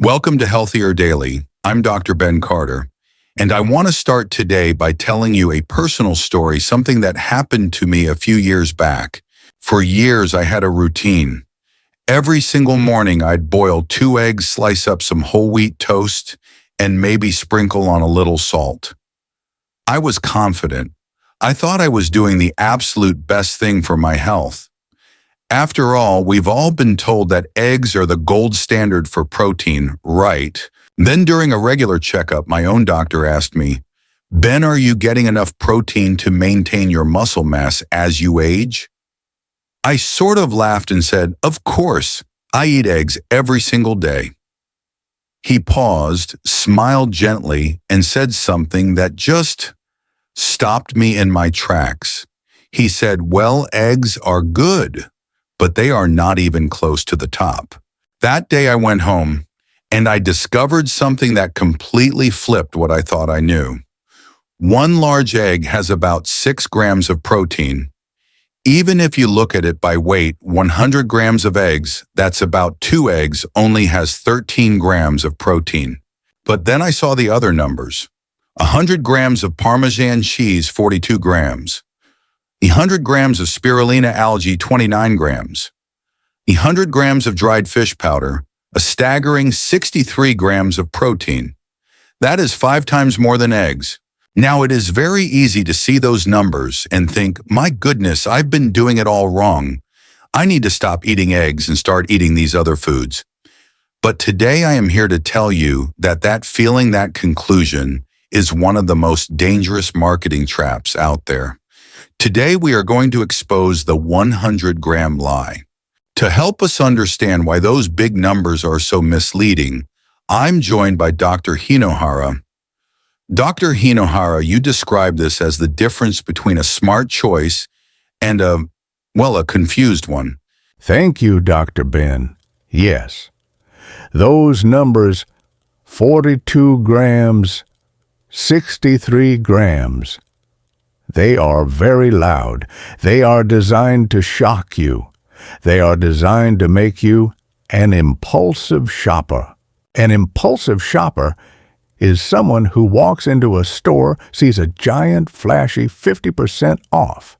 Welcome to Healthier Daily. I'm Dr. Ben Carter, and I want to start today by telling you a personal story, something that happened to me a few years back. For years, I had a routine. Every single morning, I'd boil 2 eggs, slice up some whole wheat toast, and maybe sprinkle on a little salt. I was confident. I thought I was doing the absolute best thing for my health. After all, we've all been told that eggs are the gold standard for protein, right? Then during a regular checkup, my own doctor asked me, "Ben, are you getting enough protein to maintain your muscle mass as you age?" I sort of laughed and said, "Of course, I eat eggs every single day." He paused, smiled gently, and said something that just stopped me in my tracks. He said, "Well, eggs are good, but they are not even close to the top." That day I went home, and I discovered something that completely flipped what I thought I knew. 1 large egg has about 6 grams of protein. Even if you look at it by weight, 100 grams of eggs, that's about 2 eggs, only has 13 grams of protein. But then I saw the other numbers. 100 grams of Parmesan cheese, 42 grams. 100 grams of spirulina algae, 29 grams. 100 grams of dried fish powder, a staggering 63 grams of protein. That is 5 times more than eggs. Now, it is very easy to see those numbers and think, my goodness, I've been doing it all wrong. I need to stop eating eggs and start eating these other foods. But today I am here to tell you that feeling, that conclusion, is one of the most dangerous marketing traps out there. Today we are going to expose the 100-gram lie. To help us understand why those big numbers are so misleading, I'm joined by Dr. Hinohara. Dr. Hinohara, you describe this as the difference between a smart choice and a confused one. Thank you, Dr. Ben. Yes, those numbers, 42 grams, 63 grams, they are very loud. They are designed to shock you. They are designed to make you an impulsive shopper. An impulsive shopper is someone who walks into a store, sees a giant, flashy 50% off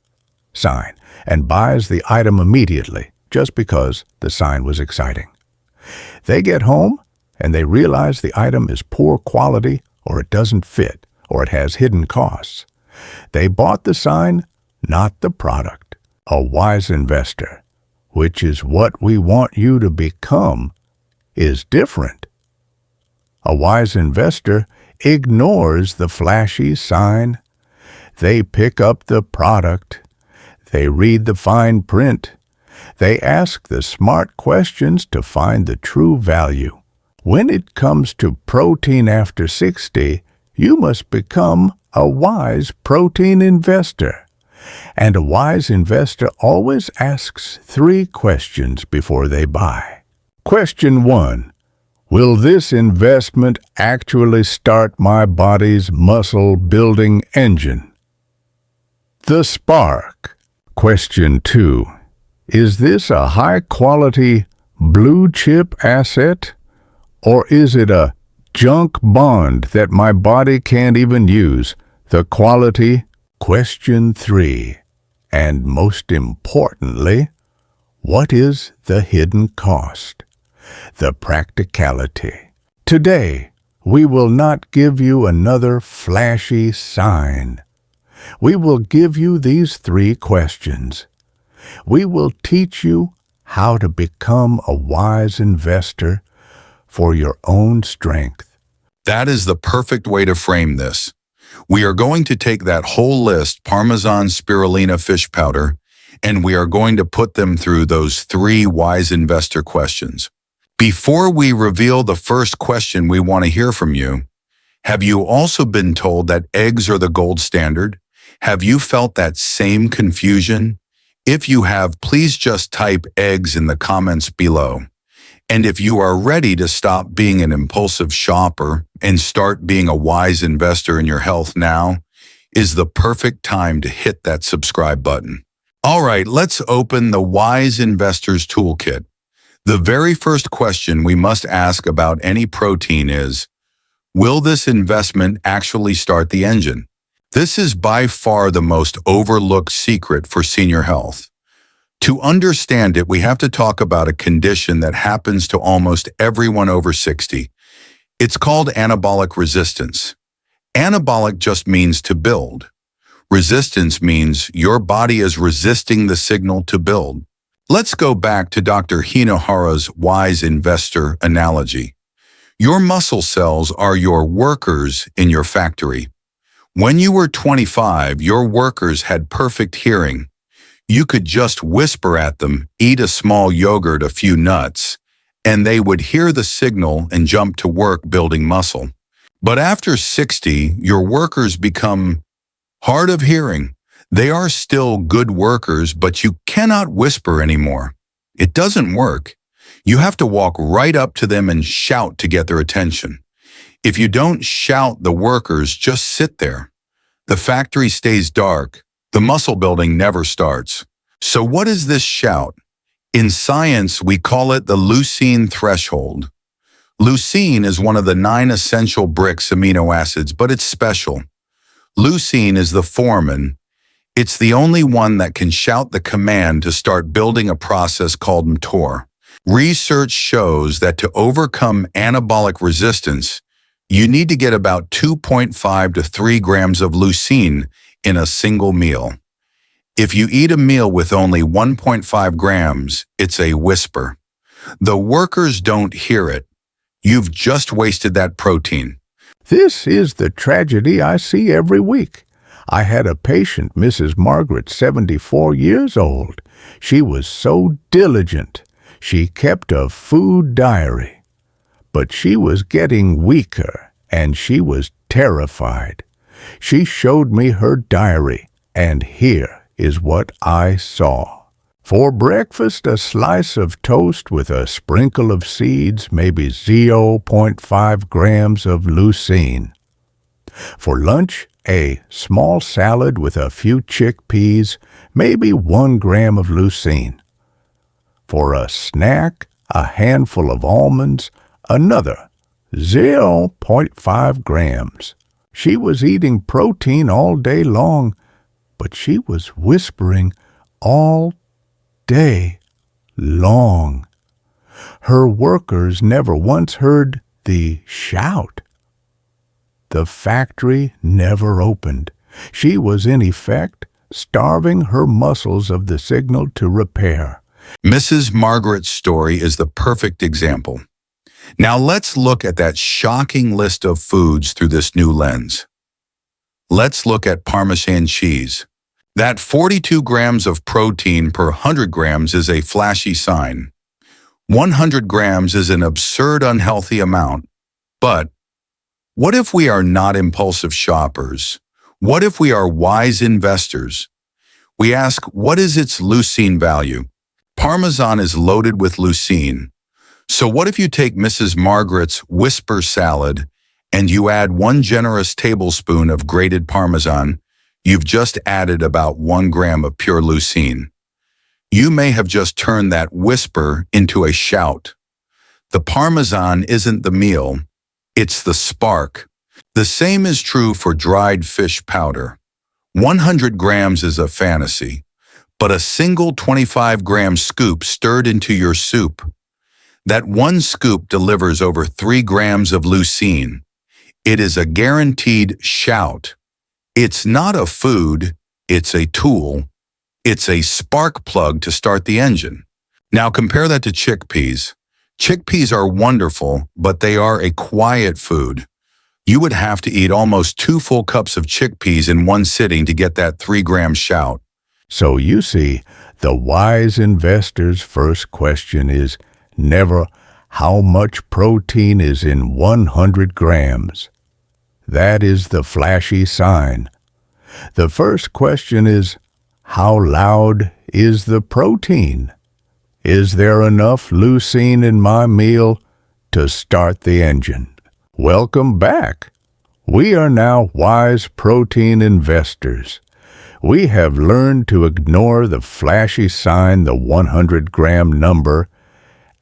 sign, and buys the item immediately just because the sign was exciting. They get home and they realize the item is poor quality, or it doesn't fit, or it has hidden costs. They bought the sign, not the product. A wise investor, which is what we want you to become, is different. A wise investor ignores the flashy sign. They pick up the product. They read the fine print. They ask the smart questions to find the true value. When it comes to protein after 60, you must become a wise protein investor. And a wise investor always asks 3 questions before they buy. Question 1. Will this investment actually start my body's muscle-building engine? The spark. Question 2. Is this a high-quality blue-chip asset, or is it a junk bond that my body can't even use? The quality. Question 3. And most importantly, what is the hidden cost? The practicality. Today, we will not give you another flashy sign. We will give you these 3 questions. We will teach you how to become a wise investor for your own strength. That is the perfect way to frame this. We are going to take that whole list, Parmesan, spirulina, fish powder, and we are going to put them through those 3 wise investor questions. Before we reveal the first question, we want to hear from you. Have you also been told that eggs are the gold standard? Have you felt that same confusion? If you have, please just type eggs in the comments below. And if you are ready to stop being an impulsive shopper and start being a wise investor in your health, now is the perfect time to hit that subscribe button. All right, let's open the Wise Investors Toolkit. The very first question we must ask about any protein is, will this investment actually start the engine? This is by far the most overlooked secret for senior health. To understand it, we have to talk about a condition that happens to almost everyone over 60. It's called anabolic resistance. Anabolic just means to build. Resistance means your body is resisting the signal to build. Let's go back to Dr. Hinohara's wise investor analogy. Your muscle cells are your workers in your factory. When you were 25, your workers had perfect hearing. You could just whisper at them, eat a small yogurt, a few nuts, and they would hear the signal and jump to work building muscle. But after 60, your workers become hard of hearing. They are still good workers, but you cannot whisper anymore. It doesn't work. You have to walk right up to them and shout to get their attention. If you don't shout, the workers just sit there. The factory stays dark. The muscle building never starts. So what is this shout? In science, we call it the leucine threshold. Leucine is one of the 9 essential bricks amino acids, but it's special. Leucine is the foreman. It's the only one that can shout the command to start building a process called mTOR. Research shows that to overcome anabolic resistance, you need to get about 2.5 to 3 grams of leucine in a single meal. If you eat a meal with only 1.5 grams, it's a whisper. The workers don't hear it. You've just wasted that protein. This is the tragedy I see every week. I had a patient, Mrs. Margaret, 74 years old. She was so diligent. She kept a food diary. But she was getting weaker, and she was terrified. She showed me her diary, and here is what I saw. For breakfast, a slice of toast with a sprinkle of seeds, maybe 0.5 grams of leucine. For lunch, a small salad with a few chickpeas, maybe 1 gram of leucine. For a snack, a handful of almonds, another 0.5 grams. She was eating protein all day long, but she was whispering all day long. Her workers never once heard the shout. The factory never opened. She was in effect starving her muscles of the signal to repair. Mrs. Margaret's story is the perfect example. Now let's look at that shocking list of foods through this new lens. Let's look at Parmesan cheese. That 42 grams of protein per 100 grams is a flashy sign. 100 grams is an absurd, unhealthy amount. But what if we are not impulsive shoppers? What if we are wise investors? We ask, what is its leucine value? Parmesan is loaded with leucine. So what if you take Mrs. Margaret's whisper salad and you add 1 generous tablespoon of grated Parmesan? You've just added about 1 gram of pure leucine. You may have just turned that whisper into a shout. The Parmesan isn't the meal, it's the spark. The same is true for dried fish powder. 100 grams is a fantasy, but a single 25-gram scoop stirred into your soup. That 1 scoop delivers over 3 grams of leucine. It is a guaranteed shout. It's not a food, it's a tool. It's a spark plug to start the engine. Now compare that to chickpeas. Chickpeas are wonderful, but they are a quiet food. You would have to eat almost 2 full cups of chickpeas in one sitting to get that 3-gram shout. So you see, the wise investor's first question is never how much protein is in 100 grams. That is the flashy sign. The first question is, how loud is the protein? Is there enough leucine in my meal to start the engine? Welcome back. We are now wise protein investors. We have learned to ignore the flashy sign, the 100-gram number,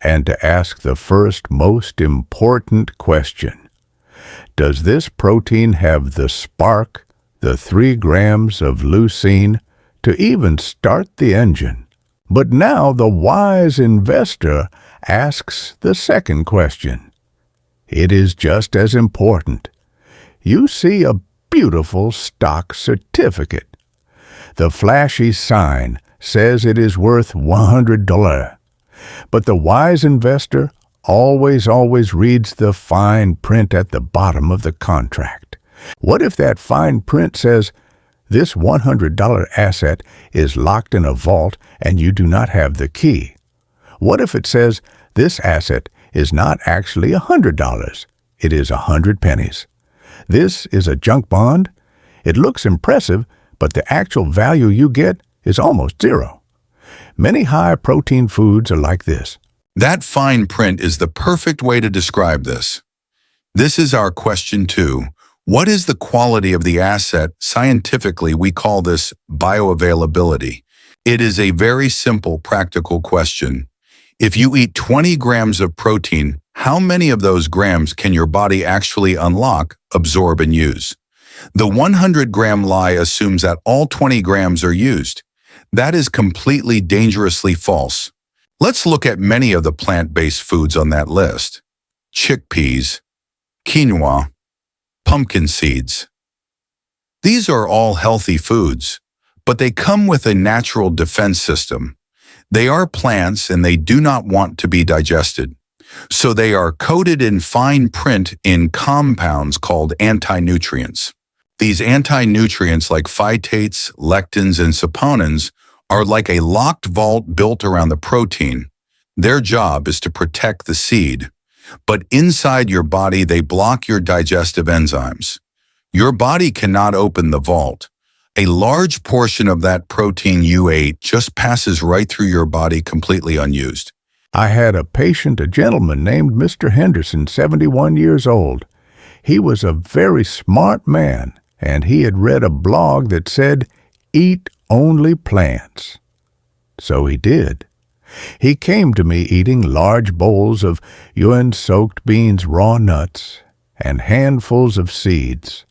and to ask the first most important question. Does this protein have the spark, the 3 grams of leucine, to even start the engine? But now the wise investor asks the second question. It is just as important. You see a beautiful stock certificate. The flashy sign says it is worth $100. But the wise investor always reads the fine print at the bottom of the contract. What if that fine print says, this $100 asset is locked in a vault and you do not have the key? What if it says, this asset is not actually $100, it is 100 pennies? This is a junk bond. It looks impressive, but the actual value you get is almost zero. Many high-protein foods are like this. That fine print is the perfect way to describe this. This is our question 2. What is the quality of the asset? Scientifically, we call this bioavailability. It is a very simple, practical question. If you eat 20 grams of protein, how many of those grams can your body actually unlock, absorb, and use? The 100-gram lie assumes that all 20 grams are used. That is completely dangerously false. Let's look at many of the plant-based foods on that list. Chickpeas, quinoa, pumpkin seeds. These are all healthy foods, but they come with a natural defense system. They are plants and they do not want to be digested. So they are coated in fine print in compounds called anti-nutrients. These anti-nutrients like phytates, lectins, and saponins are like a locked vault built around the protein. Their job is to protect the seed. But inside your body, they block your digestive enzymes. Your body cannot open the vault. A large portion of that protein you ate just passes right through your body completely unused. I had a patient, a gentleman named Mr. Henderson, 71 years old. He was a very smart man, and he had read a blog that said, eat only plants. So he did. He came to me eating large bowls of urine-soaked beans, raw nuts, and handfuls of seeds.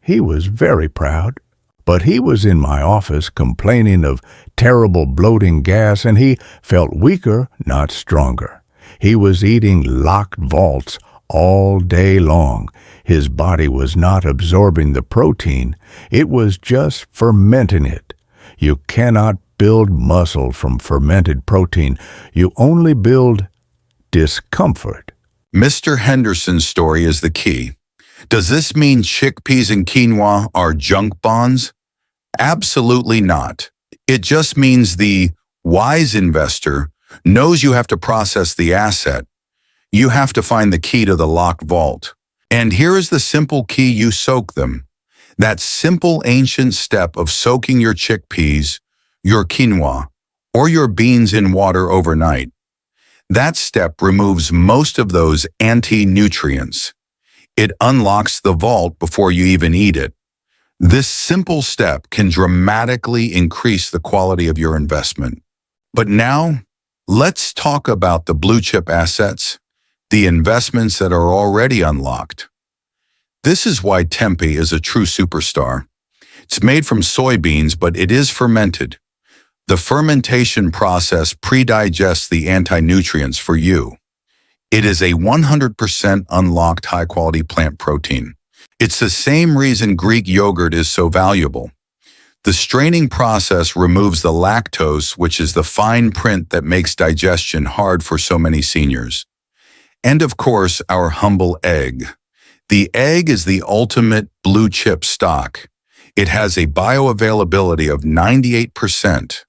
He was very proud. But he was in my office complaining of terrible bloating gas, and he felt weaker, not stronger. He was eating locked vaults all day long. His body was not absorbing the protein. It was just fermenting it. You cannot build muscle from fermented protein. You only build discomfort. Mr. Henderson's story is the key. Does this mean chickpeas and quinoa are junk bonds? Absolutely not. It just means the wise investor knows you have to process the asset. You have to find the key to the locked vault. And here is the simple key: you soak them. That simple ancient step of soaking your chickpeas, your quinoa, or your beans in water overnight. That step removes most of those anti-nutrients. It unlocks the vault before you even eat it. This simple step can dramatically increase the quality of your investment. But now, let's talk about the blue chip assets, the investments that are already unlocked. This is why tempeh is a true superstar. It's made from soybeans, but it is fermented. The fermentation process pre-digests the anti-nutrients for you. It is a 100% unlocked high-quality plant protein. It's the same reason Greek yogurt is so valuable. The straining process removes the lactose, which is the fine print that makes digestion hard for so many seniors. And of course, our humble egg. The egg is the ultimate blue chip stock. It has a bioavailability of 98%.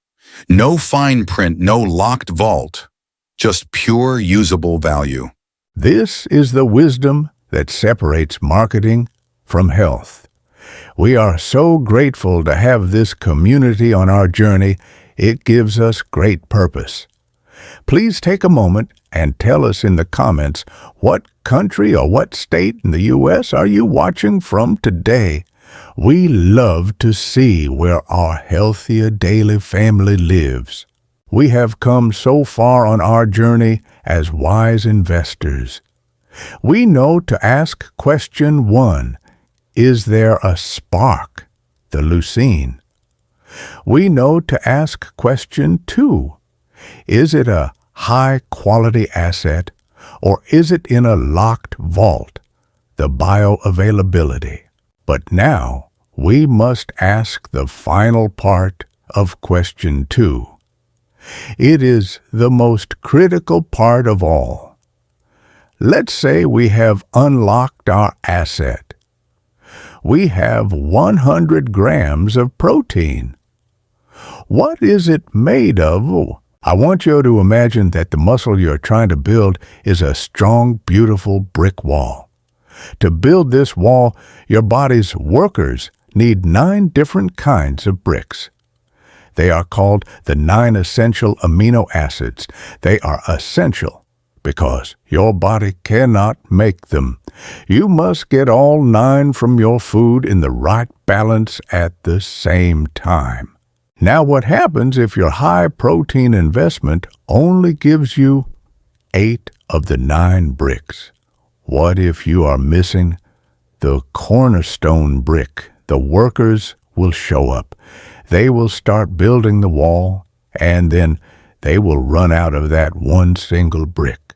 No fine print, no locked vault. Just pure usable value. This is the wisdom that separates marketing from health. We are so grateful to have this community on our journey. It gives us great purpose. Please take a moment and tell us in the comments what country or what state in the U.S. are you watching from today. We love to see where our Healthier Daily family lives. we have come so far on our journey as wise investors. We know to ask question 1, is there a spark, the leucine? We know to ask question 2, is it a high-quality asset, or is it in a locked vault, the bioavailability? But now we must ask the final part of question 2. It is the most critical part of all. Let's say we have unlocked our asset. We have 100 grams of protein. What is it made of? I want you to imagine that the muscle you're trying to build is a strong, beautiful brick wall. To build this wall, your body's workers need 9 different kinds of bricks. They are called the 9 essential amino acids. They are essential because your body cannot make them. You must get all 9 from your food in the right balance at the same time. Now, what happens if your high-protein investment only gives you 8 of the 9 bricks? What if you are missing the cornerstone brick? The workers will show up. They will start building the wall, and then they will run out of that one single brick.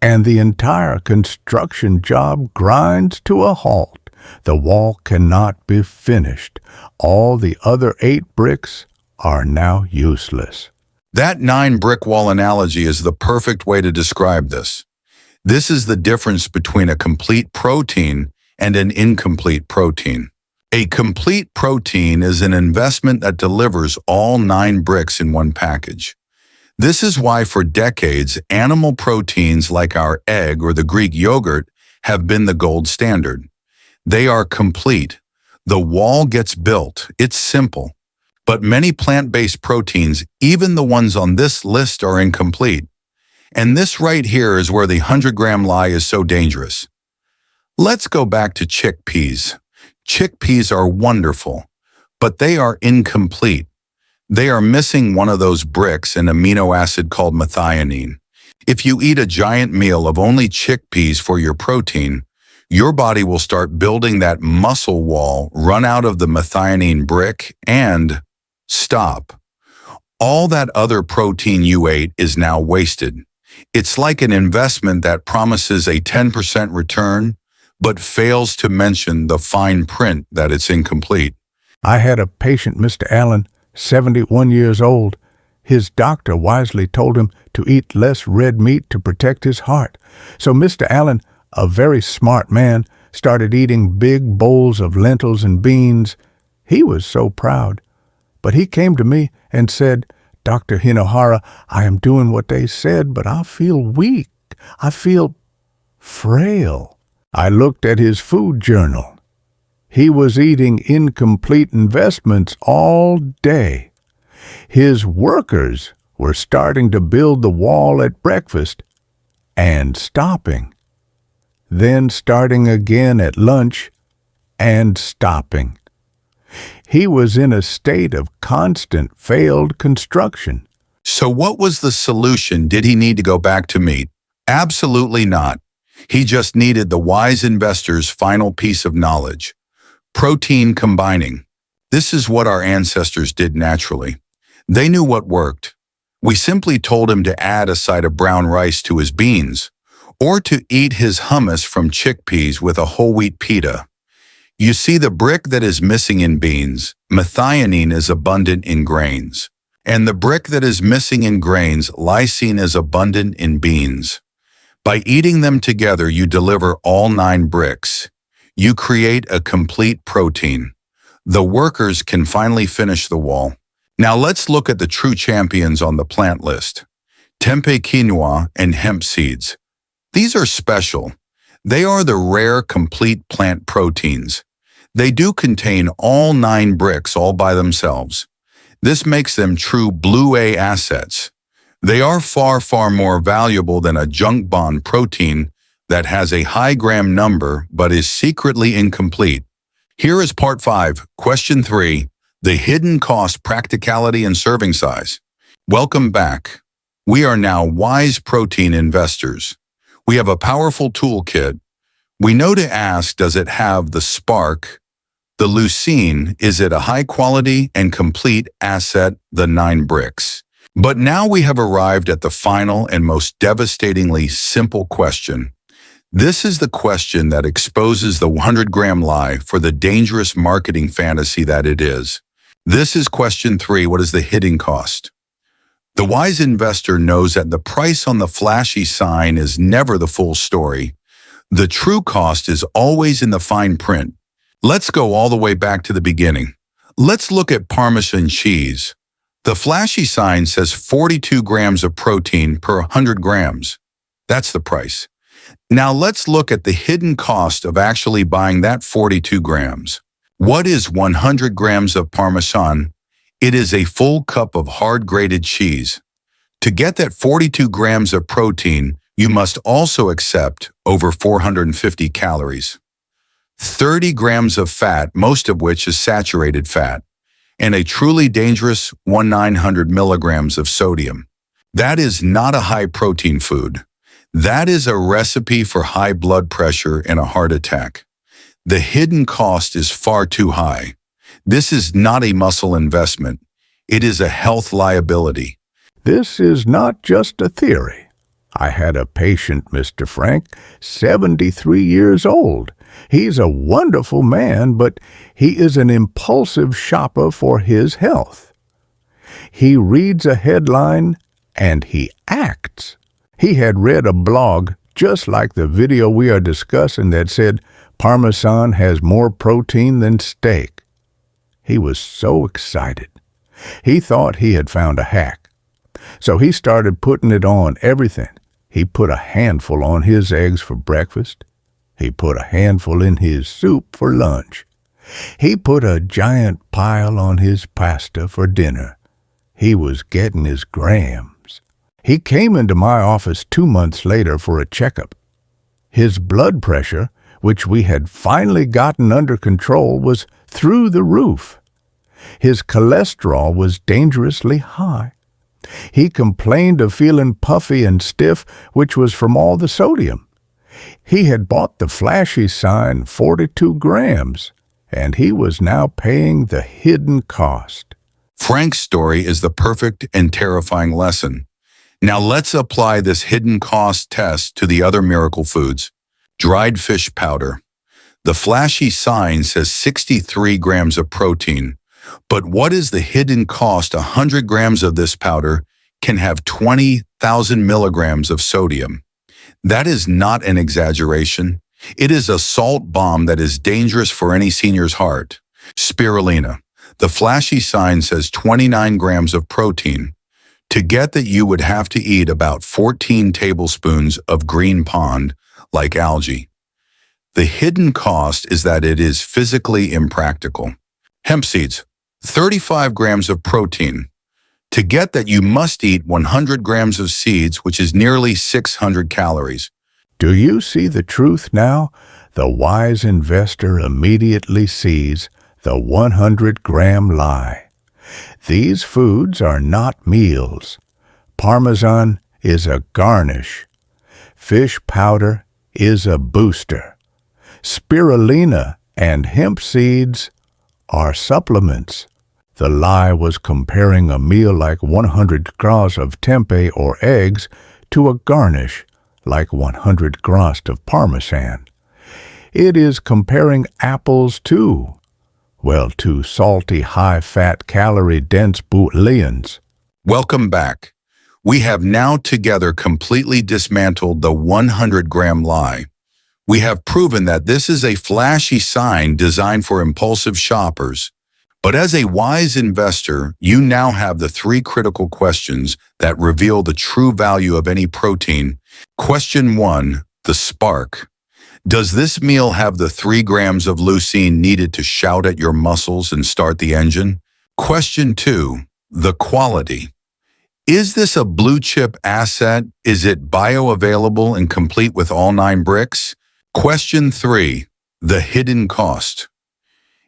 And the entire construction job grinds to a halt. The wall cannot be finished. All the other 8 bricks are now useless. That 9-brick wall analogy is the perfect way to describe this. This is the difference between a complete protein and an incomplete protein. A complete protein is an investment that delivers all 9 bricks in one package. This is why for decades, animal proteins like our egg or the Greek yogurt have been the gold standard. They are complete. The wall gets built. It's simple. But many plant-based proteins, even the ones on this list, are incomplete. And this right here is where the 100-gram lie is so dangerous. Let's go back to chickpeas. Chickpeas are wonderful, but they are incomplete. They are missing one of those bricks, an amino acid called methionine. If you eat a giant meal of only chickpeas for your protein, your body will start building that muscle wall, run out of the methionine brick, and stop. All that other protein you ate is now wasted. It's like an investment that promises a 10% return, but fails to mention the fine print that it's incomplete. I had a patient, Mr. Allen, 71 years old. His doctor wisely told him to eat less red meat to protect his heart. So Mr. Allen, a very smart man, started eating big bowls of lentils and beans. He was so proud. But he came to me and said, "Dr. Hinohara, I am doing what they said, but I feel weak. I feel frail." I looked at his food journal. He was eating incomplete investments all day. His workers were starting to build the wall at breakfast and stopping. Then starting again at lunch and stopping. He was in a state of constant failed construction. So what was the solution? Did he need to go back to meat? Absolutely not. He just needed the wise investor's final piece of knowledge. Protein combining. This is what our ancestors did naturally. They knew what worked. We simply told him to add a side of brown rice to his beans, or to eat his hummus from chickpeas with a whole wheat pita. You see, the brick that is missing in beans, methionine, is abundant in grains. And the brick that is missing in grains, leucine, is abundant in beans. By eating them together, you deliver all 9 bricks. You create a complete protein. The workers can finally finish the wall. Now let's look at the true champions on the plant list. Tempeh quinoa and hemp seeds. These are special. They are the rare complete plant proteins. They do contain all 9 bricks all by themselves. This makes them true Blue A assets. They are far, far more valuable than a junk bond protein that has a high gram number but is secretly incomplete. Here is part 5, question 3, the hidden cost, practicality, and serving size. Welcome back. We are now wise protein investors. We have a powerful toolkit. We know to ask, does it have the spark, the leucine? Is it a high quality and complete asset, the 9 bricks? But now we have arrived at the final and most devastatingly simple question. This is the question that exposes the 100-gram lie for the dangerous marketing fantasy that it is. This is question 3. What is the hidden cost? The wise investor knows that the price on the flashy sign is never the full story. The true cost is always in the fine print. Let's go all the way back to the beginning. Let's look at Parmesan cheese. The flashy sign says 42 grams of protein per 100 grams. That's the price. Now let's look at the hidden cost of actually buying that 42 grams. What is 100 grams of Parmesan? It is a full cup of hard-grated cheese. To get that 42 grams of protein, you must also accept over 450 calories, 30 grams of fat, most of which is saturated fat, and a truly dangerous 1,900 milligrams of sodium. That is not a high-protein food. That is a recipe for high blood pressure and a heart attack. The hidden cost is far too high. This is not a muscle investment. It is a health liability. This is not just a theory. I had a patient, Mr. Frank, 73 years old. He's a wonderful man, but he is an impulsive shopper for his health. He reads a headline and he acts. He had read a blog just like the video we are discussing that said Parmesan has more protein than steak. He was so excited. He thought he had found a hack. So he started putting it on everything. He put a handful on his eggs for breakfast. He put a handful in his soup for lunch. He put a giant pile on his pasta for dinner. He was getting his grams. He came into my office 2 months later for a checkup. His blood pressure, which we had finally gotten under control, was through the roof. His cholesterol was dangerously high. He complained of feeling puffy and stiff, which was from all the sodium. He had bought the flashy sign 42 grams, and he was now paying the hidden cost. Frank's story is the perfect and terrifying lesson. Now let's apply this hidden cost test to the other miracle foods. Dried fish powder. The flashy sign says 63 grams of protein. But what is the hidden cost? 100 grams of this powder can have 20,000 milligrams of sodium. That is not an exaggeration. It is a salt bomb that is dangerous for any senior's heart. Spirulina. The flashy sign says 29 grams of protein. To get that, you would have to eat about 14 tablespoons of green pond, like algae. The hidden cost is that it is physically impractical. Hemp seeds. 35 grams of protein. To get that, you must eat 100 grams of seeds, which is nearly 600 calories. Do you see the truth now? The wise investor immediately sees the 100-gram lie. These foods are not meals. Parmesan is a garnish. Fish powder is a booster. Spirulina and hemp seeds are supplements. The lie was comparing a meal like 100 gras of tempeh or eggs to a garnish like 100 gras of Parmesan. It is comparing apples to salty, high-fat, calorie-dense bouillons. Welcome back. We have now together completely dismantled the 100-gram lie. We have proven that this is a flashy sign designed for impulsive shoppers. But as a wise investor, you now have the 3 critical questions that reveal the true value of any protein. Question 1, the spark. Does this meal have the 3 grams of leucine needed to shout at your muscles and start the engine? Question 2, the quality. Is this a blue-chip asset? Is it bioavailable and complete with all 9 bricks? Question 3, the hidden cost.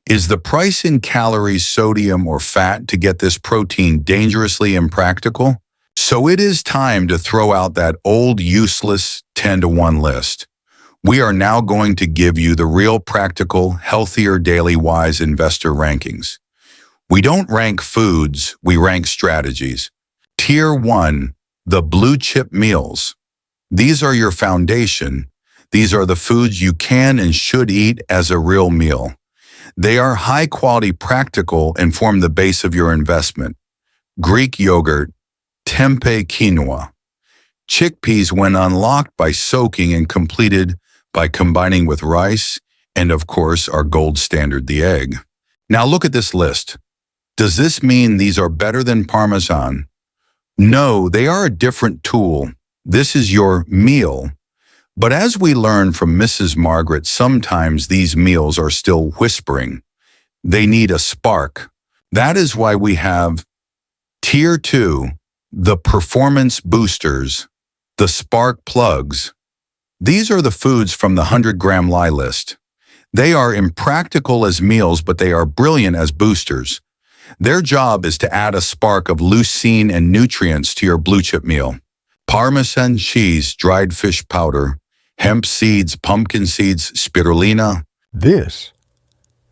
Is the price in calories, sodium, or fat to get this protein dangerously impractical? So it is time to throw out that old useless 10-to-1 list. We are now going to give you the real practical, healthier daily wise investor rankings. We don't rank foods, we rank strategies. Tier 1, the blue chip meals. These are your foundation. These are the foods you can and should eat as a real meal. They are high quality, practical, and form the base of your investment. Greek yogurt, tempeh quinoa. Chickpeas when unlocked by soaking and completed by combining with rice, and of course our gold standard, the egg. Now look at this list. Does this mean these are better than Parmesan? No, they are a different tool. This is your meal. But as we learn from Mrs. Margaret, sometimes these meals are still whispering. They need a spark. That is why we have Tier 2, the performance boosters, the spark plugs. These are the foods from the 100-gram lie list. They are impractical as meals, but they are brilliant as boosters. Their job is to add a spark of leucine and nutrients to your blue chip meal. Parmesan cheese, dried fish powder, hemp seeds, pumpkin seeds, spirulina. This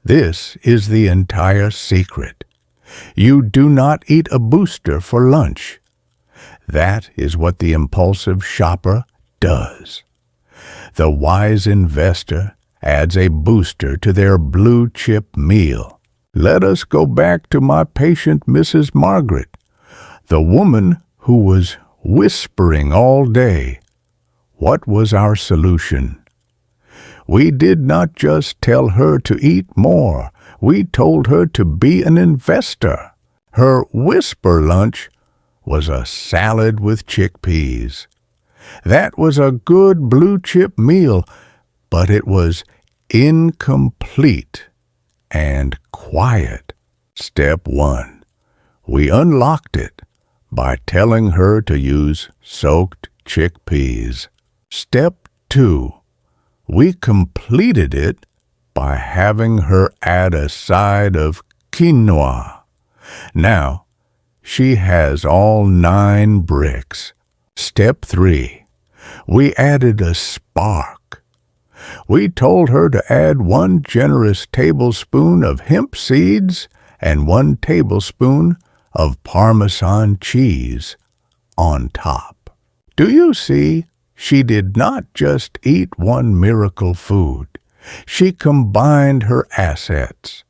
is the entire secret. You do not eat a booster for lunch. That is what the impulsive shopper does. The wise investor adds a booster to their blue chip meal. Let us go back to my patient Mrs. Margaret, the woman who was whispering all day. What was our solution? We did not just tell her to eat more. We told her to be an investor. Her whisper lunch was a salad with chickpeas. That was a good blue chip meal, but it was incomplete and quiet. Step 1. We unlocked it by telling her to use soaked chickpeas. Step 2. We completed it by having her add a side of quinoa. Now, she has all 9 bricks. Step 3. We added a spark. We told her to add 1 generous tablespoon of hemp seeds and 1 tablespoon of Parmesan cheese on top. Do you see? She did not just eat one miracle food. She combined her assets.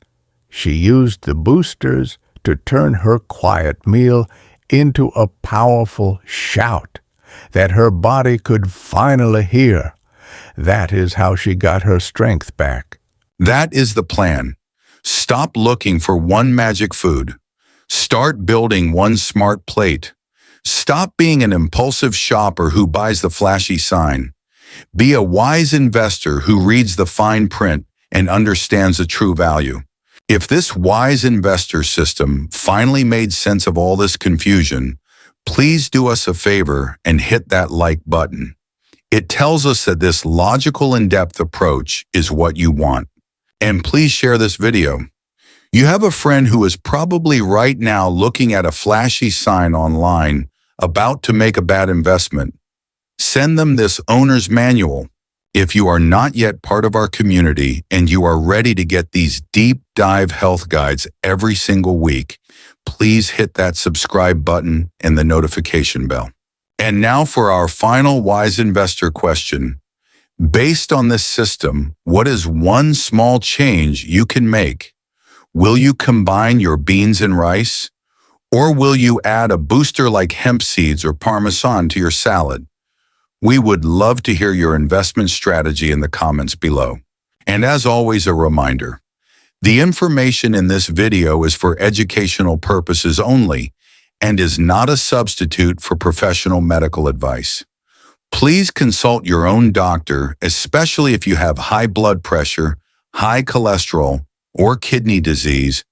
She used the boosters to turn her quiet meal into a powerful shout that her body could finally hear. That is how she got her strength back. That is the plan. Stop looking for one magic food. Start building one smart plate. Stop being an impulsive shopper who buys the flashy sign. Be a wise investor who reads the fine print and understands the true value. If this wise investor system finally made sense of all this confusion, please do us a favor and hit that like button. It tells us that this logical, in-depth approach is what you want. And please share this video. You have a friend who is probably right now looking at a flashy sign online about to make a bad investment. Send them this owner's manual. If you are not yet part of our community and you are ready to get these deep dive health guides every single week, please hit that subscribe button and the notification bell. And now for our final wise investor question. Based on this system, what is one small change you can make? Will you combine your beans and rice? Or will you add a booster like hemp seeds or Parmesan to your salad? We would love to hear your investment strategy in the comments below. And as always, a reminder, the information in this video is for educational purposes only and is not a substitute for professional medical advice. Please consult your own doctor, especially if you have high blood pressure, high cholesterol, or kidney disease,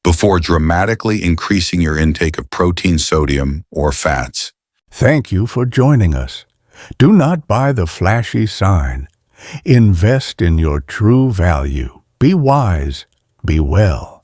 before dramatically increasing your intake of protein, sodium, or fats. Thank you for joining us. Do not buy the flashy sign. Invest in your true value. Be wise. be well.